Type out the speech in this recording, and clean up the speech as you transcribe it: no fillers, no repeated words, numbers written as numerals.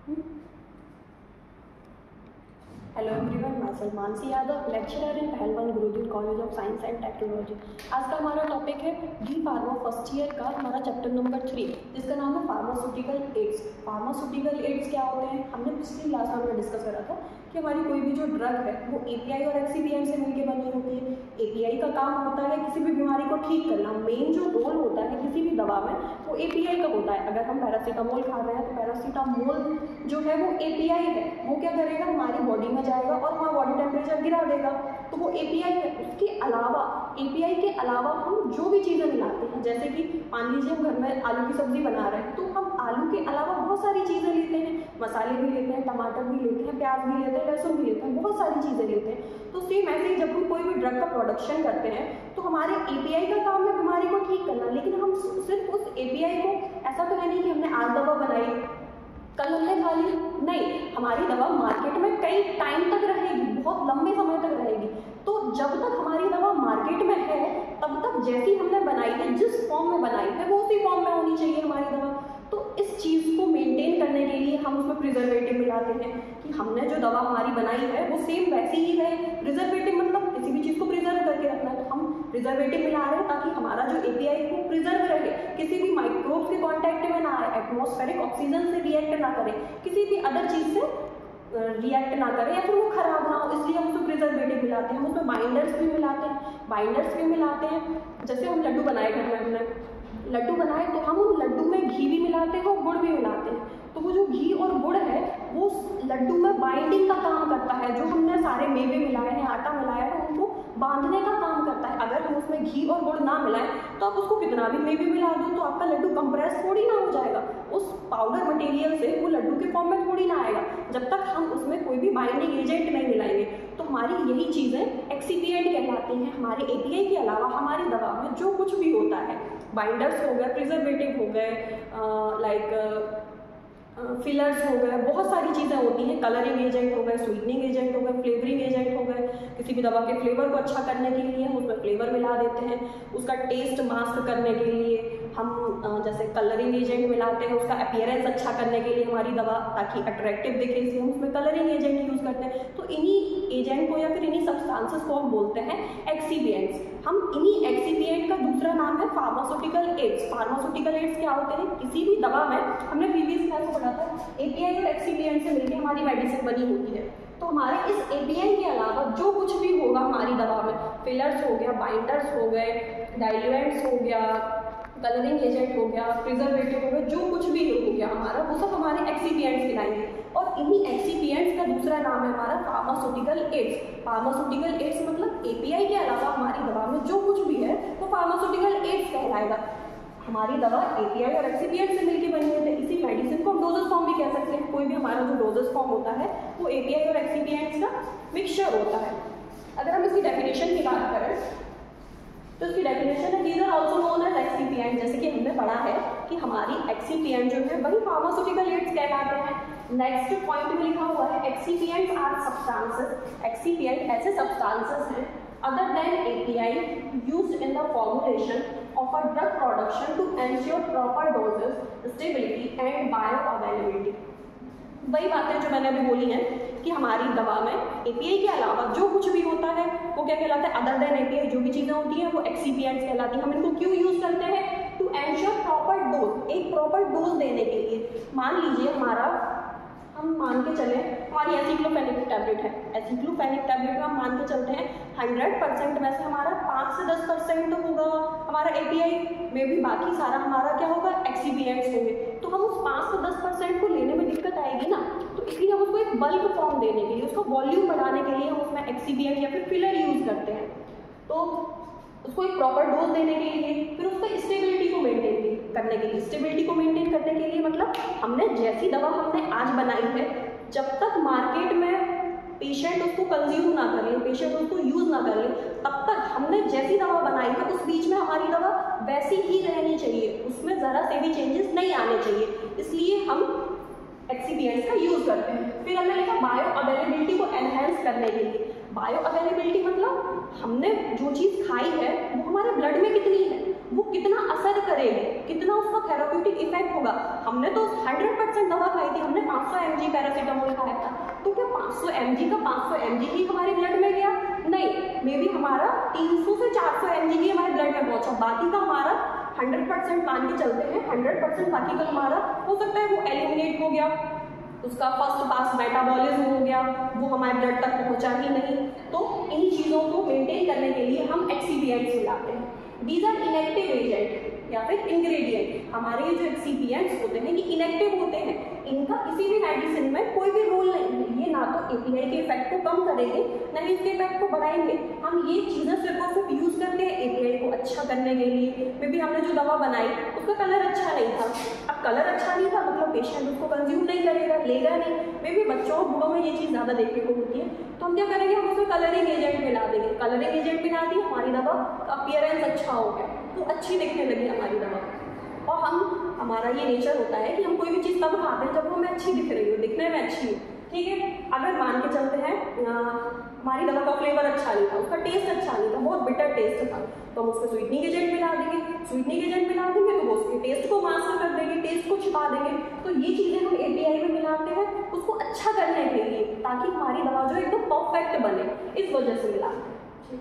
Hello everyone, मैं सलमानसी Yadav, lecturer in Pahalwan Guruji college of science and technology. आज का हमारा टॉपिक है डी फार्मा फर्स्ट ईयर का हमारा चैप्टर नंबर 3, जिसका नाम है फार्मास्यूटिकल एड्स। फार्मास्यूटिकल एड्स क्या होते हैं, हमने पिछली क्लास में हमने डिस्कस करा था कि हमारी कोई भी जो ड्रग है वो एपीआई और एक्सीपीएंट से मिलकर बनी होती है। एपीआई का काम होता है किसी भी बीमारी को ठीक करना, मेन जो रोल होता है किसी भी दवा में वो एपीआई का होता है। अगर हम पैरासीटामोल खा रहे हैं तो पैरासीटामोल जो है वो एपीआई है, वो क्या करेगा, हमारी बॉडी में जाएगा और हमारा बॉडी टेम्परेचर गिरा देगा, तो वो एपीआई है। उसके अलावा एपीआई के अलावा हम जो भी चीज़ें मिलाते हैं, जैसे कि मान लीजिए हम घर में आलू की सब्जी बना रहे हैं तो हम आलू के अलावा बहुत सारी चीज़ें लेते हैं, मसाले भी लेते हैं, टमाटर भी लेते हैं, प्याज भी लेते हैं, लहसुन भी लेते हैं, बहुत सारी चीज़ें लेते हैं। तो सेम ऐसे ही जब हम कोई भी ड्रग का प्रोडक्शन करते हैं तो हमारे एपीआई का काम है बीमारी को ठीक करना, लेकिन हम सिर्फ उस एपीआई को, ऐसा तो है नहीं कि हमने आज दवा बनाई कल हमने खा ली, नहीं, हमारी दवा मार्केट में कई टाइम तक रहेगी, बहुत लंबे समय तक रहेगी। तो जब तक हमारी दवा मार्केट में है तब तक जैसी हमने बनाई है, जिस फॉर्म में बनाई है वो उसी फॉर्म में होनी चाहिए हमारी दवा। तो इस चीज़ को मेंटेन करने के लिए हम उसमें प्रिजर्वेटिव मिलाते हैं कि हमने जो दवा हमारी बनाई है वो सेम वैसी ही रहे। प्रिजर्वेटिव मतलब किसी भी चीज़ को प्रिजर्व करके रखना है, तो हम प्रिजर्वेटिव मिला रहे हैं ताकि हमारा जो एपीआई वो प्रिजर्व रहे, किसी भी माइक्रोब्स के कॉन्टैक्ट में ना आए, एटमॉस्फेरिक ऑक्सीजन से रिएक्ट ना करे, किसी भी अदर चीज़ से रिएक्ट ना करे या फिर वो खराब ना हो, इसलिए हम उसमें प्रिजर्वेटिव मिलाते हैं। हम उसमें बाइंडर्स भी मिलाते हैं, जैसे हम लड्डू बनाए घर में, हमने लड्डू बनाए तो हम उन लड्डू में घी भी मिलाते हैं और गुड़ भी मिलाते हैं। तो वो जो घी और गुड़ है वो लड्डू में बाइंडिंग का काम करता है, जो हमने सारे मेवे मिलाए हैं, आटा मिलाया है, उनको बांधने का काम करता है। अगर हम उसमें घी और गुड़ ना मिलाएं तो आप उसको कितना भी मेवे मिला दो तो आपका लड्डू कंप्रेस थोड़ी ना हो जाएगा, उस पाउडर मटेरियल से वो लड्डू के फॉर्म में थोड़ी ना आएगा, जब तक हम उसमें कोई भी बाइंडिंग एजेंट नहीं मिलाएंगे। तो हमारी यही चीज़ें एक्सीपिएंट कहलाती हैं। हमारे एपीआई के अलावा हमारी दवा में जो कुछ भी होता है, बाइंडर्स हो गए, प्रिजर्वेटिव हो गए, लाइक फिलर्स हो गए, बहुत सारी चीज़ें होती हैं, कलरिंग एजेंट हो गए, स्वीटनिंग एजेंट हो गए, फ्लेवरिंग एजेंट हो गए। किसी भी दवा के फ्लेवर को अच्छा करने के लिए हम उसमें फ्लेवर मिला देते हैं, उसका टेस्ट मास्क करने के लिए हम जैसे कलरिंग एजेंट मिलाते हैं, उसका अपीयरेंस अच्छा करने के लिए हमारी दवा ताकि अट्रैक्टिव दिखे, इसलिए हम उसमें कलरिंग एजेंट यूज़ करते हैं। तो इन्हीं एजेंट को या फिर इन्हीं सब्सटेंसेस को हम बोलते हैं एक्सीपिएंट्स। हम इन्हीं एक्सीपिएंट का दूसरा नाम है फार्मास्यूटिकल एड्स। फार्मास्यूटिकल एड्स क्या होते हैं, किसी भी दवा में, हमने प्रीवियस क्लास में पढ़ा था, एपीआई और एक्सीपिएंट से मिलकर हमारी मेडिसिन बनी होती है। तो हमारे इस एपीआई के अलावा जो कुछ भी होगा हमारी दवा में, फिलर्स हो गया, बाइंडर्स हो गए, डाइल्यूएंट्स हो गया, कलरिंग एजेंट हो गया, प्रिजर्वेटिव हो गया, जो कुछ भी हो गया हमारा, वो सब हमारे एक्सीपिएंट्स कहलाएंगे। और इन्हीं एक्सीपिएंट्स का दूसरा नाम है हमारा फार्मास्यूटिकल एड्स। फार्मास्यूटिकल एड्स मतलब एपीआई के अलावा हमारी दवा में जो कुछ भी है वो फार्मास्यूटिकल एड्स कहलाएगा। हमारी दवा एपीआई और एक्सीपिएंट से मिलकर बनी है, तो इसी मेडिसिन को हम डोजेस फॉर्म भी कह सकते हैं। कोई भी हमारा जो डोजेस फॉर्म होता है वो एपीआई और एक्सीपिएंट्स का मिक्सचर होता है। अगर हम इसकी डेफिनेशन की बात करें तो इसकी डेफिनेशन है, these are also known as excipient. जैसे कि हमने पढ़ा है कि हमारी एक्सीपिएंट जो है वही फार्मास्यूटिकल एड्स कहलाते हैं। नेक्स्ट पॉइंट में लिखा हुआ है, एक्सीपिएंट्स आर सब्सटेंसेस। एक्सीपिएंट ऐसे सब्सटेंसेस हैं other than API used in the formulation of a drug production to ensure proper doses, stability and bioavailability। वही बातें जो मैंने अभी बोली हैं कि हमारी दवा में एपीआई के अलावा जो कुछ भी होता है वो क्या कहलाता है, अदर देन एपीआई जो भी चीज़ें होती हैं वो एक्सीपिएंट्स कहलाती हैं। हम इनको क्यों यूज़ करते हैं, टू एंश्योर प्रॉपर डोज, एक प्रॉपर डोज देने के लिए। मान लीजिए हम मान के चलें हमारी एसिक्लोफेनिक टैबलेट है, एसिक्लोफेनिक टैबलेट में हम मान के चलते हैं 100% में से हमारा 5 से 10% होगा हमारा एपीआई में, भी बाकी सारा हमारा क्या होगा, एक्सीपिएंट्स होंगे। तो हम उस 5 से 10% को लेने में दिक्कत आएगी ना, तो इसलिए हम उसको एक बल्क फॉर्म देने के लिए, उसको वॉल्यूम बढ़ाने के लिए हम उसमें एक्सीपिएंट या फिर फिलर यूज़ करते हैं। तो उसको एक प्रॉपर डोज देने के लिए, फिर उसका स्टेबिलिटी को मेंटेन करने के लिए, स्टेबिलिटी को मेंटेन करने के लिए मतलब हमने जैसी दवा हमने आज बनाई है, जब तक मार्केट में पेशेंट उसको कंज्यूम ना कर ले, पेशेंट उसको यूज़ ना कर ले, तब तक हमने जैसी दवा बनाई है उस बीच में हमारी दवा वैसी ही रहनी चाहिए, उसमें ज़रा से भी चेंजेस नहीं आने चाहिए, इसलिए हम एक्सीपिएंट्स का यूज़ करते हैं। फिर हमने लिखा बायो अवेलेबिलिटी को एनहेंस करने के लिए। बायो अवेलेबिलिटी मतलब हमने जो चीज़ खाई है वो हमारे ब्लड में कितनी है, वो कितना असर करेगी, कितना उसका थेराप्यूटिक इफेक्ट होगा। हमने तो 100% दवा खाई थी, हमने 500 mg पैरासीटामोल खाया था, तो क्या 500 mg का 500 mg ही हमारे ब्लड में गया? नहीं, मे बी हमारा 300 से 400 mg ही हमारे ब्लड में पहुंचा, बाकी का हमारा 100% मान के चलते हैं, 100% बाकी का हमारा हो सकता है वो एलिमिनेट हो गया, उसका फर्स्ट पास मेटाबॉलिज्म हो गया, वो हमारे ब्लड तक पहुंचा ही नहीं। तो इन चीज़ों को मेंटेन करने के लिए हम एक्सीपिएंट्स मिलाते हैं। दीज आर इनएक्टिव एजेंट या फिर इंग्रेडिएंट। हमारे ये जो एक्सीपिएंट्स होते हैं ये इनएक्टिव होते हैं, इनका किसी भी मेडिसिन में कोई भी रोल नहीं है। ये ना तो एपीआई के इफेक्ट को कम करेंगे ना ही इसके इफेक्ट को बढ़ाएंगे। हम ये चीज़ें सिर्फ और सिर्फ यूज़ करते हैं एपीआई को अच्छा करने के लिए। मे बी हमने जो दवा बनाई उसका कलर अच्छा नहीं था, अब कलर अच्छा नहीं था मतलब पेशेंट उसको कंज्यूम नहीं करेगा, लेगा नहीं। मे बी बच्चों और बूढ़ों में ये चीज़ ज़्यादा देखने को होती है, तो हम क्या करेंगे, हम उसमें कलरिंग एजेंट मिला देंगे। कलरिंग एजेंट मिला दी, हमारी दवा का अपीयरेंस अच्छा हो गया, तो अच्छी दिखने लगी हमारी दवा। और हमारा ये नेचर होता है कि हम कोई भी चीज़ तब खाते हैं जब वो हमें अच्छी दिख रही हो, दिखने में अच्छी हो, ठीक है। अगर मान के चलते हैं हमारी दवा का फ्लेवर अच्छा नहीं था, उसका टेस्ट अच्छा नहीं था, बहुत बिटर टेस्ट था, तो हम उसमें स्वीटनिंग एजेंट मिला देंगे। स्वीटनिंग एजेंट मिला देंगे तो वो उसके टेस्ट को मास्क कर देंगे, टेस्ट को छिपा देंगे। तो ये चीज़ें हम एपीआई में मिलाते हैं उसको अच्छा करने के लिए, ताकि हमारी दवा जो एकदम परफेक्ट बने, इस वजह से मिलाते हैं।